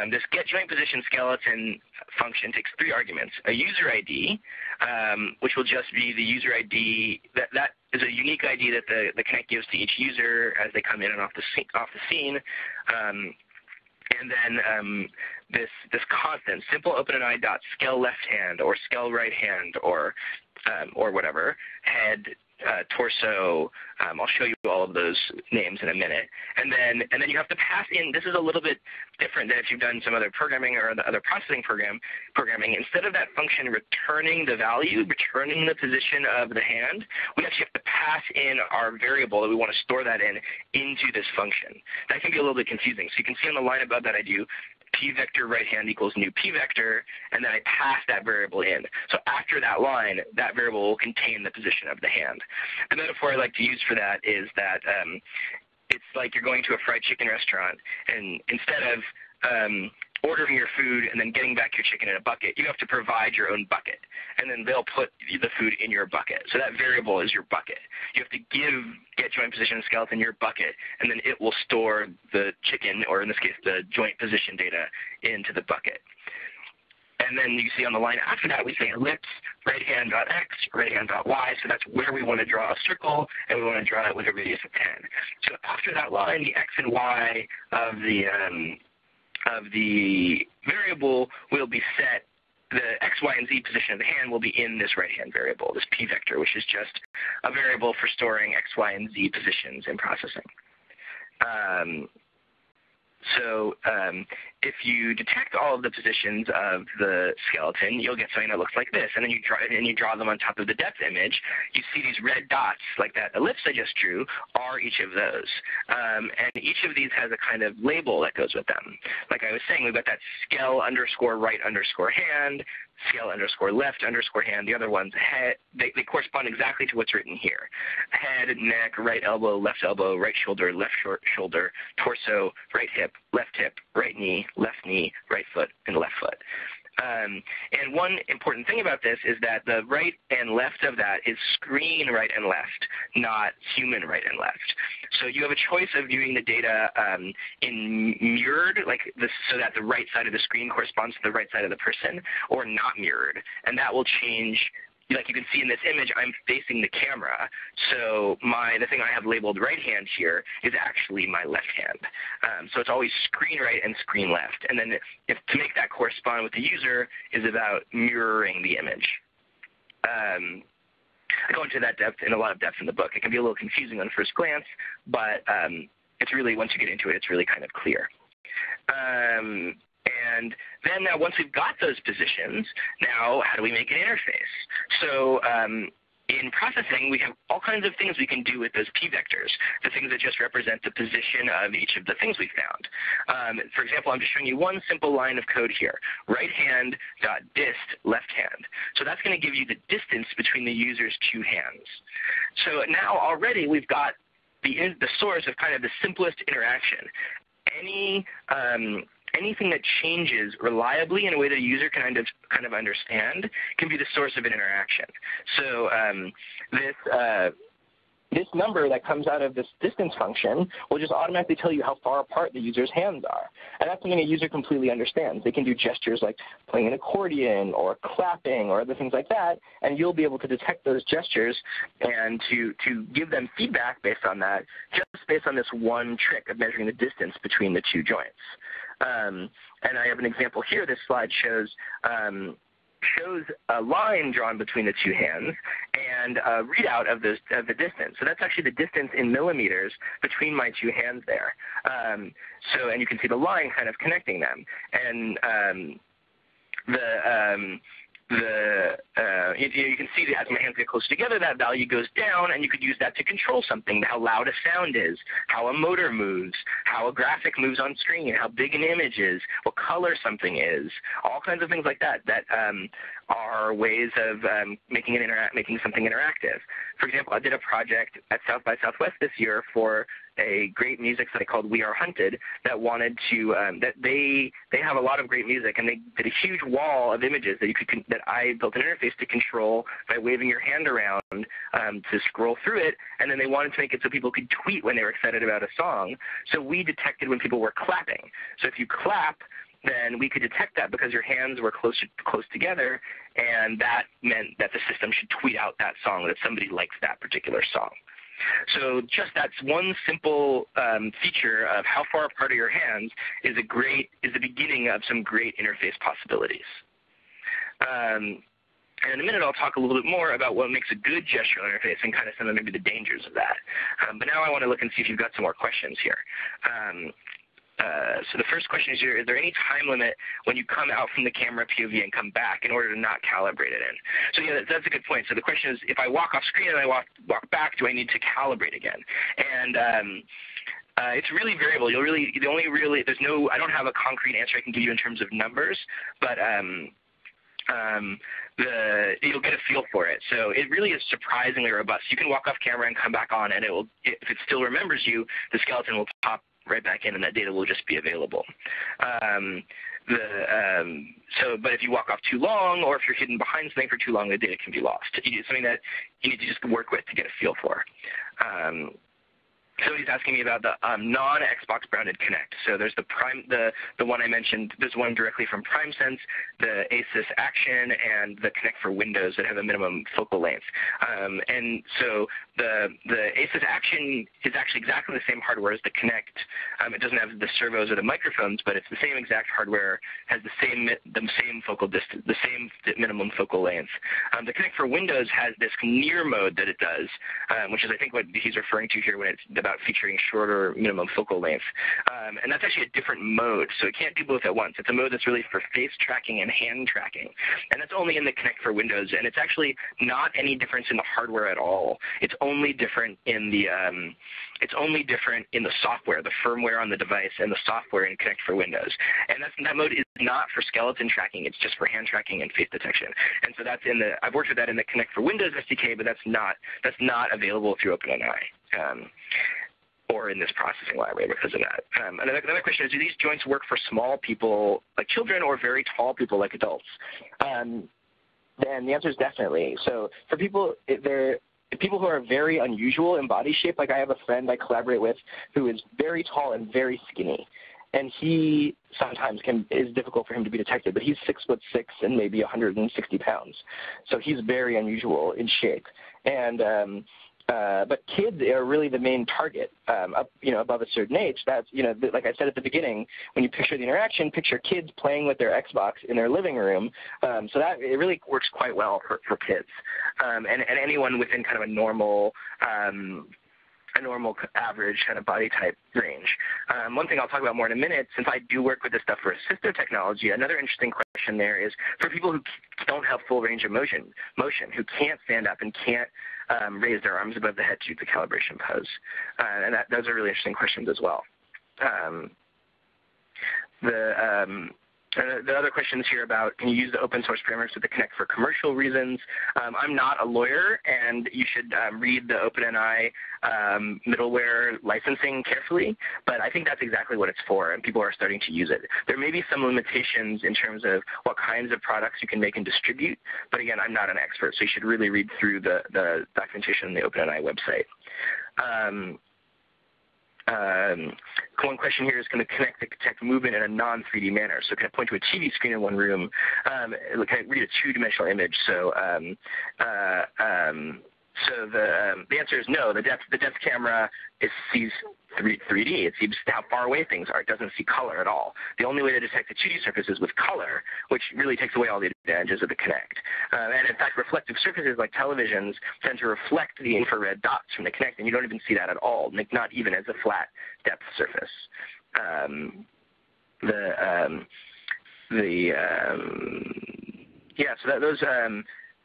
this getJointPositionSkeleton function takes 3 arguments: a user ID, which will just be the user ID that is a unique ID that the Kinect gives to each user as they come in and off the scene. And then this constant, simple OpenAI dot scale left hand or scale right hand or whatever, head, torso. I'll show you all of those names in a minute. And then you have to pass in. This is a little bit different than if you've done some other programming or the other processing programming. Instead of that function returning the value, returning the position of the hand, we actually have to pass in our variable that we want to store that into this function. That can be a little bit confusing. So you can see on the line above that I do p vector right hand equals new p vector, and then I pass that variable in. So after that line, that variable will contain the position of the hand. The metaphor I like to use for that is that it's like you're going to a fried chicken restaurant, and instead of ordering your food and then getting back your chicken in a bucket, you have to provide your own bucket, and then they'll put the food in your bucket. So that variable is your bucket. You have to give getJointPositionSkeleton your bucket, and then it will store the chicken, or in this case the joint position data, into the bucket. And then you see on the line after that we say ellipse, right hand dot x, right hand dot y. So that's where we want to draw a circle, and we want to draw it with a radius of 10. So after that line, the x and y of the variable will be set. The x, y, and z position of the hand will be in this right-hand variable, this p vector, which is just a variable for storing x, y, and z positions in processing. So if you detect all of the positions of the skeleton, you'll get something that looks like this. And then you draw them on top of the depth image. You see these red dots, like that ellipse I just drew, are each of those. And each of these has a kind of label that goes with them. Like I was saying, we've got that scale _ right _ hand, scale _ left _ hand. The other ones, head, they correspond exactly to what's written here. Head, neck, right elbow, right shoulder, left shoulder, torso, right hip, right knee, right foot, and left foot. And one important thing about this is that the right and left of that is screen right and left, not human right and left. So you have a choice of viewing the data in mirrored, like this, so that the right side of the screen corresponds to the right side of the person, or not mirrored. And that will change. Like you can see in this image, I'm facing the camera, so the thing I have labeled right hand here is actually my left hand. So it's always screen right and screen left. And then to make that correspond with the user is about mirroring the image. I go into that depth in a lot of depth in the book. It can be a little confusing on first glance, but it's really, once you get into it, it's really kind of clear. And then now once we've got those positions, now how do we make an interface? So in processing, we have all kinds of things we can do with those p-vectors, the things that just represent the position of each of the things we found. For example, I'm just showing you one simple line of code here, right hand dot dist left hand. So that's going to give you the distance between the user's two hands. So now already we've got the source of kind of the simplest interaction. Anything that changes reliably in a way that a user can kind of understand can be the source of an interaction. So this number that comes out of this distance function will just automatically tell you how far apart the user's hands are. And that's something a user completely understands. They can do gestures like playing an accordion or clapping or other things like that, and you'll be able to detect those gestures and to give them feedback based on that, just based on this one trick of measuring the distance between the two joints. And I have an example here. This slide shows a line drawn between the two hands and a readout of the distance. So that's actually the distance in millimeters between my two hands there. And you can see the line kind of connecting them. And you can see that as my hands get close together, that value goes down, and you could use that to control something, how loud a sound is, how a motor moves, how a graphic moves on screen, how big an image is, what color something is, all kinds of things like that are ways of making something interactive. For example, I did a project at South by Southwest this year for a great music site called We Are Hunted that wanted to they have a lot of great music, and they did a huge wall of images that I built an interface to control by waving your hand around to scroll through it, and then they wanted to make it so people could tweet when they were excited about a song. So we detected when people were clapping. So if you clap, then we could detect that because your hands were close together, and that meant that the system should tweet out that song, that somebody likes that particular song. So just that's one simple feature of how far apart are your hands is the beginning of some great interface possibilities. And in a minute, I'll talk a little bit more about what makes a good gestural interface and kind of some of maybe the dangers of that. But now I want to look and see if you've got some more questions here. So the first question is there any time limit when you come out from the camera POV and come back in order to not calibrate it in? So yeah, that's a good point. So the question is, if I walk off screen and I walk back, do I need to calibrate again? And it's really variable. I don't have a concrete answer I can give you in terms of numbers, but you'll get a feel for it. So it really is surprisingly robust. You can walk off camera and come back on, and if it still remembers you, the skeleton will pop right back in, and that data will just be available. But if you walk off too long, or if you're hidden behind something for too long, the data can be lost. It's something that you need to just work with to get a feel for. Somebody's asking me about the non-Xbox branded Kinect. So there's the one I mentioned. There's one directly from PrimeSense, the Asus Action, and the Kinect for Windows that have a minimum focal length. And so the Asus Action is actually exactly the same hardware as the Kinect. It doesn't have the servos or the microphones, but it's the same exact hardware, has the same focal distance, the same minimum focal length. The Kinect for Windows has this near mode that it does, which is I think what he's referring to here when it's about about featuring shorter minimum focal length. And that's actually a different mode, so it can't do both at once. It's a mode that's really for face tracking and hand tracking. And that's only in the Kinect for Windows, and it's actually not any difference in the hardware at all. It's only different in the software, the firmware on the device, and the software in Kinect for Windows. And that mode is not for skeleton tracking. It's just for hand tracking and face detection. And so that's I've worked with that in the Kinect for Windows SDK, but that's not available through OpenNI. Or in this processing library because of that. Another question is, do these joints work for small people like children or very tall people like adults? And the answer is definitely. So for people, people who are very unusual in body shape, like I have a friend I collaborate with who is very tall and very skinny. And he sometimes is difficult for him to be detected, but he's 6'6" and maybe 160 pounds. So he's very unusual in shape. And but kids are really the main target above a certain age. That's, like I said at the beginning, when you picture the interaction, picture kids playing with their Xbox in their living room. So that it really works quite well for kids. And anyone within kind of a normal average kind of body type range. One thing I'll talk about more in a minute, since I do work with this stuff for assistive technology, another interesting question there is for people who don't have full range of motion, who can't stand up and can't raise their arms above the head to do the calibration pose. And those are really interesting questions as well. The other questions here about, can you use the open source parameters with the Kinect for commercial reasons? I'm not a lawyer, and you should read the OpenNI middleware licensing carefully, but I think that's exactly what it's for, and people are starting to use it. There may be some limitations in terms of what kinds of products you can make and distribute, but again, I'm not an expert, so you should really read through the documentation on the OpenNI website. One question here is, can the Kinect detect movement in a non-3D manner? So can it point to a TV screen in one room? Can it read a two-dimensional image? So the answer is no. The depth camera sees 3D. It sees how far away things are. It doesn't see color at all. The only way to detect the 2D surface is with color, which really takes away all the advantages of the Kinect. And in fact, reflective surfaces like televisions tend to reflect the infrared dots from the Kinect, and you don't even see that at all, not even as a flat depth surface.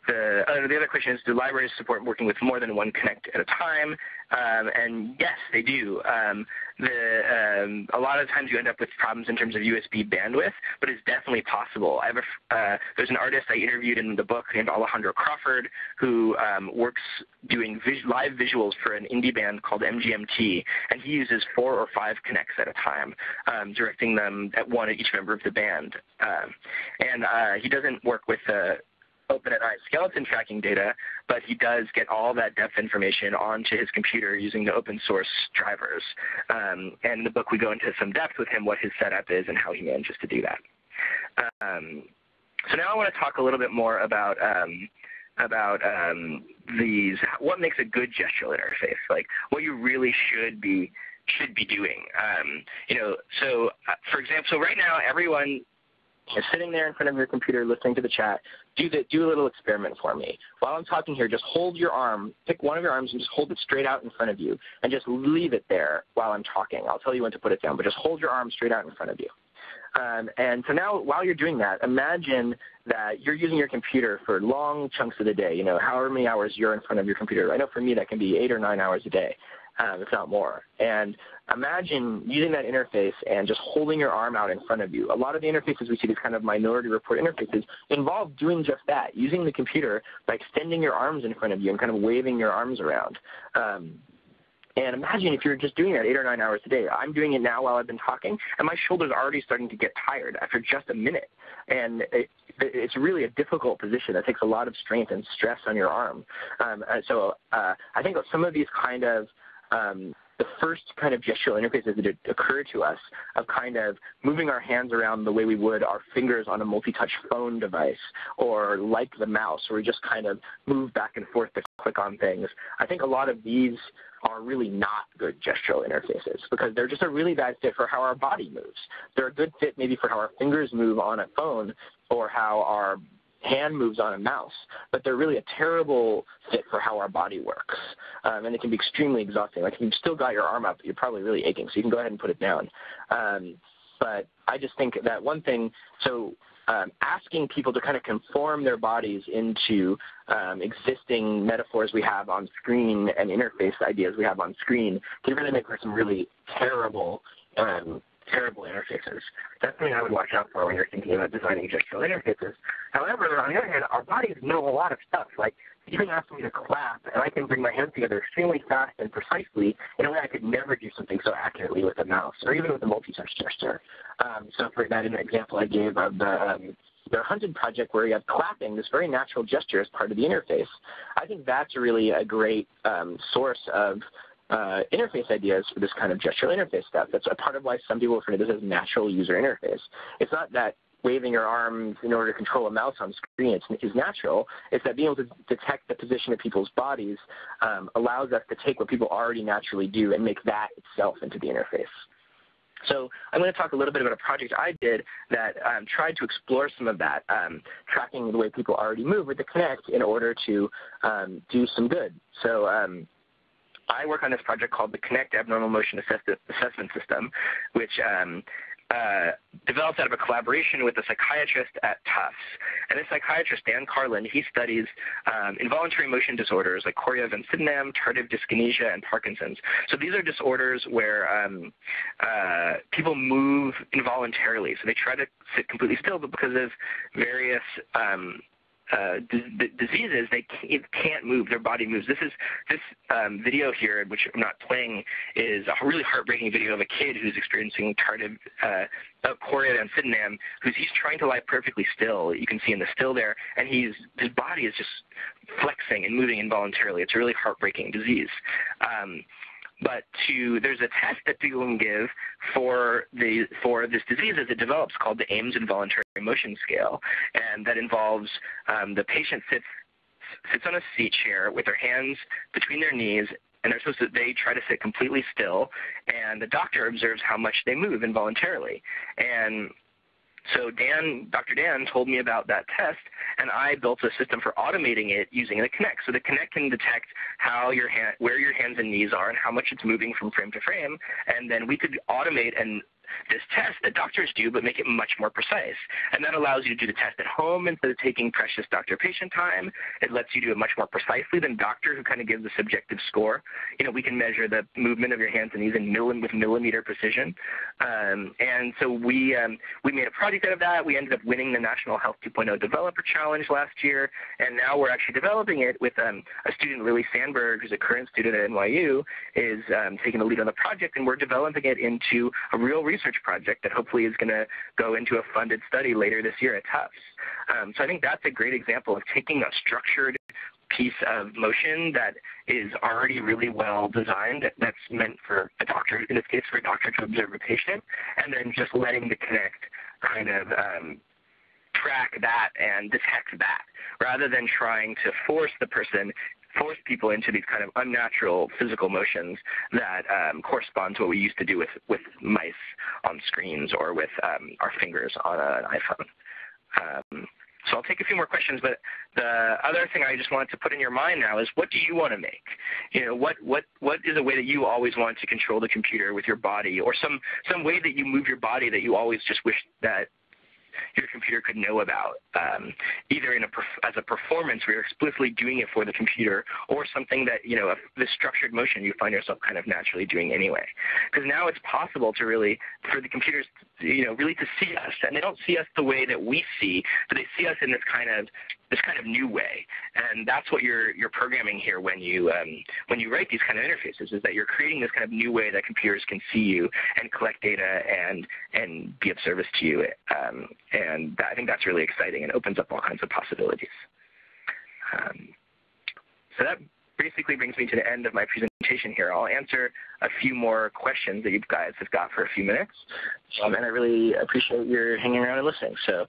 The other question is, do libraries support working with more than one Kinect at a time? And yes, they do. A lot of times you end up with problems in terms of USB bandwidth, but it's definitely possible. There's an artist I interviewed in the book named Alejandro Crawford who works doing live visuals for an indie band called MGMT, and he uses 4 or 5 Kinects at a time, directing them at one at each member of the band. And he doesn't work with OpenNI skeleton tracking data, but he does get all that depth information onto his computer using the open source drivers. And in the book we go into some depth with him what his setup is and how he manages to do that. So now I want to talk a little bit more about what makes a good gestural interface, like what you really should be doing. For example, right now everyone is sitting there in front of your computer listening to the chat. Do a little experiment for me. While I'm talking here, just hold your arm, pick one of your arms and just hold it straight out in front of you and just leave it there while I'm talking. I'll tell you when to put it down, but just hold your arm straight out in front of you. And so now while you're doing that, imagine that you're using your computer for long chunks of the day, however many hours you're in front of your computer. I know for me that can be 8 or 9 hours a day, if not more. And imagine using that interface and just holding your arm out in front of you. A lot of the interfaces we see, these kind of Minority Report interfaces, involve doing just that, using the computer by extending your arms in front of you and kind of waving your arms around. And imagine if you're just doing that 8 or 9 hours a day. I'm doing it now while I've been talking, and my shoulders are already starting to get tired after just a minute. And it's really a difficult position that takes a lot of strength and stress on your arm. So I think some of these kind of the first kind of gestural interfaces that occur to us of kind of moving our hands around the way we would our fingers on a multi-touch phone device, or like the mouse, where we just kind of move back and forth to click on things. I think a lot of these are really not good gestural interfaces because they're just a really bad fit for how our body moves. They're a good fit maybe for how our fingers move on a phone or how our hand moves on a mouse, but they're really a terrible fit for how our body works. And it can be extremely exhausting. Like, if you've still got your arm up, you're probably really aching, so you can go ahead and put it down. But I just think that one thing, asking people to kind of conform their bodies into existing metaphors we have on screen and interface ideas we have on screen can really make for some really terrible interfaces. That's something I would watch out for when you're thinking about designing gestural interfaces. However, on the other hand, our bodies know a lot of stuff. Like, you can ask me to clap, and I can bring my hands together extremely fast and precisely in a way I could never do something so accurately with a mouse or even with a multi-touch gesture. So for that, in the example I gave of the Hunted project where you have clapping, this very natural gesture as part of the interface, I think that's really a great source of interface ideas for this kind of gestural interface stuff. That's a part of why some people refer to this as natural user interface. It's not that waving your arms in order to control a mouse on screen is natural. It's that being able to detect the position of people's bodies allows us to take what people already naturally do and make that itself into the interface. So I'm going to talk a little bit about a project I did that tried to explore some of that, tracking the way people already move with the Kinect in order to do some good. So I work on this project called the Kinect Abnormal Motion Assessment System, which developed out of a collaboration with a psychiatrist at Tufts. And this psychiatrist, Dan Carlin, he studies involuntary motion disorders like chorea van Sydenham, tardive dyskinesia, and Parkinson's. So these are disorders where people move involuntarily. So they try to sit completely still, but because of various diseases, they can't move. Their body moves. This video here, which I'm not playing, is a really heartbreaking video of a kid who's experiencing tardive chorea van Sydenham, he's trying to lie perfectly still. You can see in the still there, and his body is just flexing and moving involuntarily. It's a really heartbreaking disease. But there's a test that people can give for this disease as it develops called the Ames Involuntary Motion Scale, and that involves the patient sits on a seat chair with their hands between their knees, and they try to sit completely still, and the doctor observes how much they move involuntarily. And so Dr. Dan told me about that test, and I built a system for automating it using the Kinect. So the Kinect can detect where your hands and knees are and how much it's moving from frame to frame, and then we could automate this test that doctors do, but make it much more precise. And that allows you to do the test at home instead of taking precious doctor-patient time. It lets you do it much more precisely than doctor, who kind of gives a subjective score. We can measure the movement of your hands and knees with millimeter precision. And so we made a project out of that. We ended up winning the National Health 2.0 Developer Challenge last year, and now we're actually developing it with a student, Lily Sandberg, who's a current student at NYU, is taking the lead on the project, and we're developing it into a real research project that hopefully is going to go into a funded study later this year at Tufts. So I think that's a great example of taking a structured piece of motion that is already really well designed, that's meant for a doctor, in this case for a doctor to observe a patient, and then just letting the Kinect kind of track that and detect that, rather than trying to force people into these kind of unnatural physical motions that correspond to what we used to do with mice on screens or with our fingers on an iPhone. So I'll take a few more questions, but the other thing I just wanted to put in your mind now is, what do you want to make? What is a way that you always want to control the computer with your body, or some way that you move your body that you always just wish that your computer could know about, either as a performance where you're explicitly doing it for the computer, or something that, this structured motion you find yourself kind of naturally doing anyway. Because now it's possible for the computers, really to see us, and they don't see us the way that we see, but they see us in this kind of new way. And that's what you're programming here when you write these kind of interfaces, is that you're creating this kind of new way that computers can see you and collect data and be of service to you. And I think that's really exciting and opens up all kinds of possibilities. So that basically brings me to the end of my presentation here. I'll answer a few more questions that you guys have got for a few minutes, and I really appreciate your hanging around and listening. So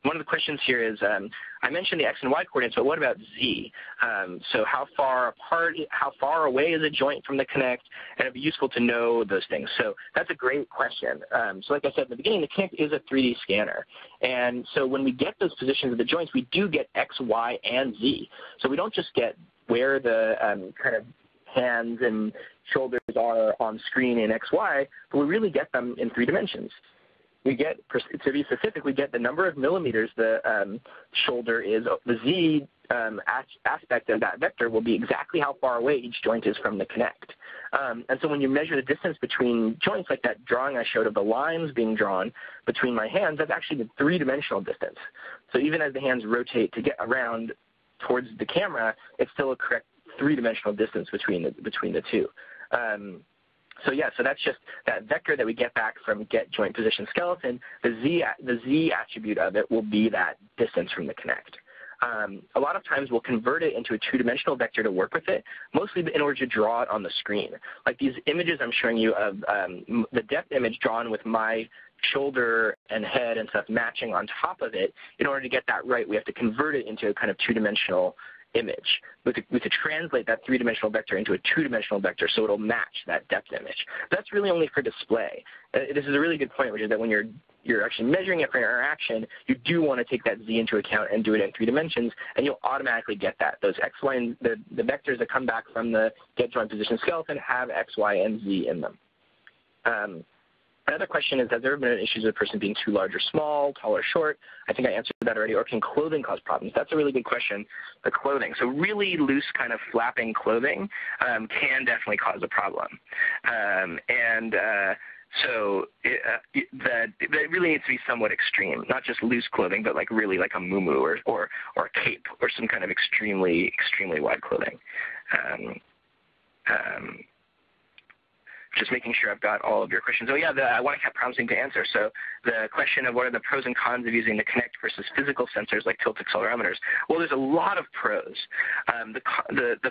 one of the questions here is, I mentioned the X and Y coordinates, but what about Z? So how far away is a joint from the Kinect? And it'd be useful to know those things. So that's a great question. So like I said in the beginning, the Kinect is a 3D scanner. And so when we get those positions of the joints, we do get X, Y, and Z. So we don't just get where the kind of hands and shoulders are on screen in X, Y, but we really get them in 3 dimensions. We get, to be specific, we get the number of millimeters the shoulder is. The Z aspect of that vector will be exactly how far away each joint is from the Kinect. And so when you measure the distance between joints, like that drawing I showed of the lines being drawn between my hands, that's actually the 3-dimensional distance. So even as the hands rotate to get around towards the camera, it's still a correct 3-dimensional distance between the two. So yeah, so that's just that vector that we get back from get joint position skeleton. The Z attribute of it will be that distance from the Kinect. A lot of times we'll convert it into a 2-dimensional vector to work with it, mostly in order to draw it on the screen. Like these images I'm showing you of the depth image drawn with my shoulder and head and stuff matching on top of it. In order to get that right, we have to convert it into a kind of 2-dimensional image. We have to translate that 3-dimensional vector into a 2-dimensional vector so it'll match that depth image. That's really only for display. This is a really good point, which is that when you're actually measuring it for interaction, you do want to take that Z into account and do it in 3 dimensions, and you'll automatically get that. Those X, Y, and the vectors that come back from the get joint position skeleton have X, Y, and Z in them. Another question is, has there ever been issues with a person being too large or small, tall or short? I think I answered that already. Or can clothing cause problems? That's a really good question, the clothing. So really loose kind of flapping clothing can definitely cause a problem. So that really needs to be somewhat extreme, not just loose clothing, but like really like a muumuu or a cape or some kind of extremely wide clothing. Just making sure I've got all of your questions. Oh, yeah, one I kept promising to answer. So the question of what are the pros and cons of using the Kinect versus physical sensors like tilt accelerometers. Well, there's a lot of pros. The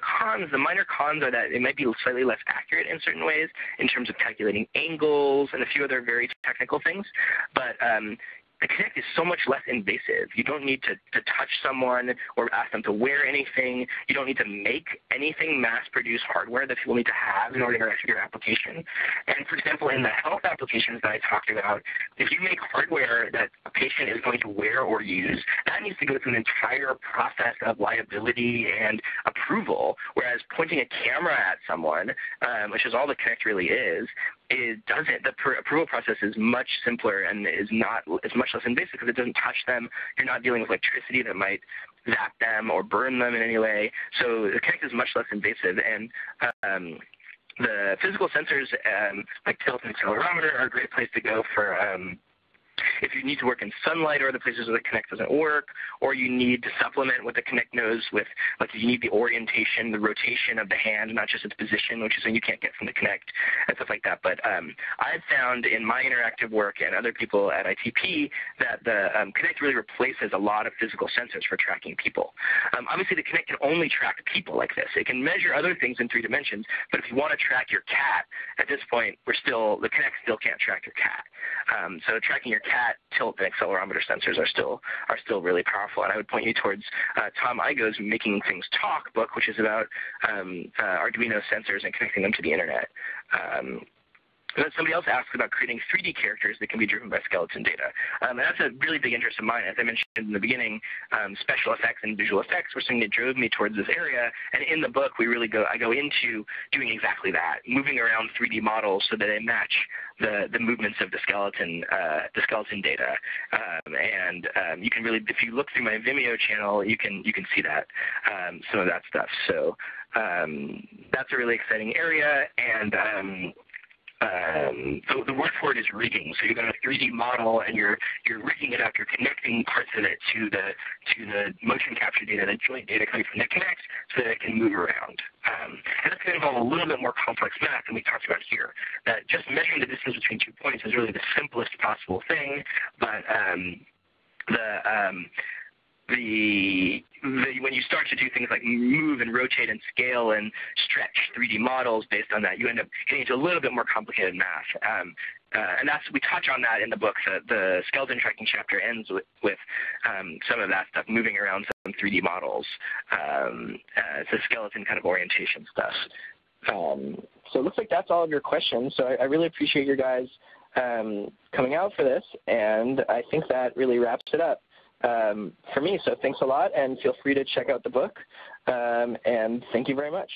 cons, the minor cons are that it might be slightly less accurate in certain ways in terms of calculating angles and a few other very technical things. But the Kinect is so much less invasive. You don't need to touch someone or ask them to wear anything. You don't need to make anything mass-produced hardware that people need to have in order to execute your application. And for example, in the health applications that I talked about, if you make hardware that a patient is going to wear or use, that needs to go through an entire process of liability and approval, whereas pointing a camera at someone, which is all the Kinect really is, it doesn't. The approval process is much simpler and is much less invasive because it doesn't touch them. You're not dealing with electricity that might zap them or burn them in any way. So the Kinect is much less invasive. And the physical sensors like tilt and accelerometer are a great place to go for if you need to work in sunlight or other places where the Kinect doesn't work, or you need to supplement what the Kinect knows with, like you need the orientation, the rotation of the hand, not just its position, which is something you can't get from the Kinect, and stuff like that. But I've found in my interactive work and other people at ITP that the Kinect really replaces a lot of physical sensors for tracking people. Obviously, the Kinect can only track people like this. It can measure other things in 3 dimensions, but if you want to track your cat, at this point, the Kinect still can't track your cat. So tracking your cat, tilt, and accelerometer sensors are still really powerful. And I would point you towards Tom Igo's Making Things Talk book, which is about Arduino sensors and connecting them to the internet. And then somebody else asked about creating 3D characters that can be driven by skeleton data. And that's a really big interest of mine. As I mentioned in the beginning, special effects and visual effects were something that drove me towards this area. And in the book, I go into doing exactly that, moving around 3D models so that they match the movements of the skeleton data. You can really, if you look through my Vimeo channel, you can see that, some of that stuff. So that's a really exciting area. And the word for it is rigging. So you've got a 3D model, and you're rigging it up. You're connecting parts of it to the motion capture data, the joint data coming from the Kinect, so that it can move around. And that's going to involve a little bit more complex math than we talked about here. That just measuring the distance between 2 points is really the simplest possible thing, but when you start to do things like move and rotate and scale and stretch 3D models based on that, you end up getting into a little bit more complicated math. and we touch on that in the book. The skeleton tracking chapter ends with some of that stuff, moving around some 3D models. It's a skeleton kind of orientation stuff. So it looks like that's all of your questions. So I really appreciate you guys coming out for this, and I think that really wraps it up for me. So thanks a lot, and feel free to check out the book, and thank you very much.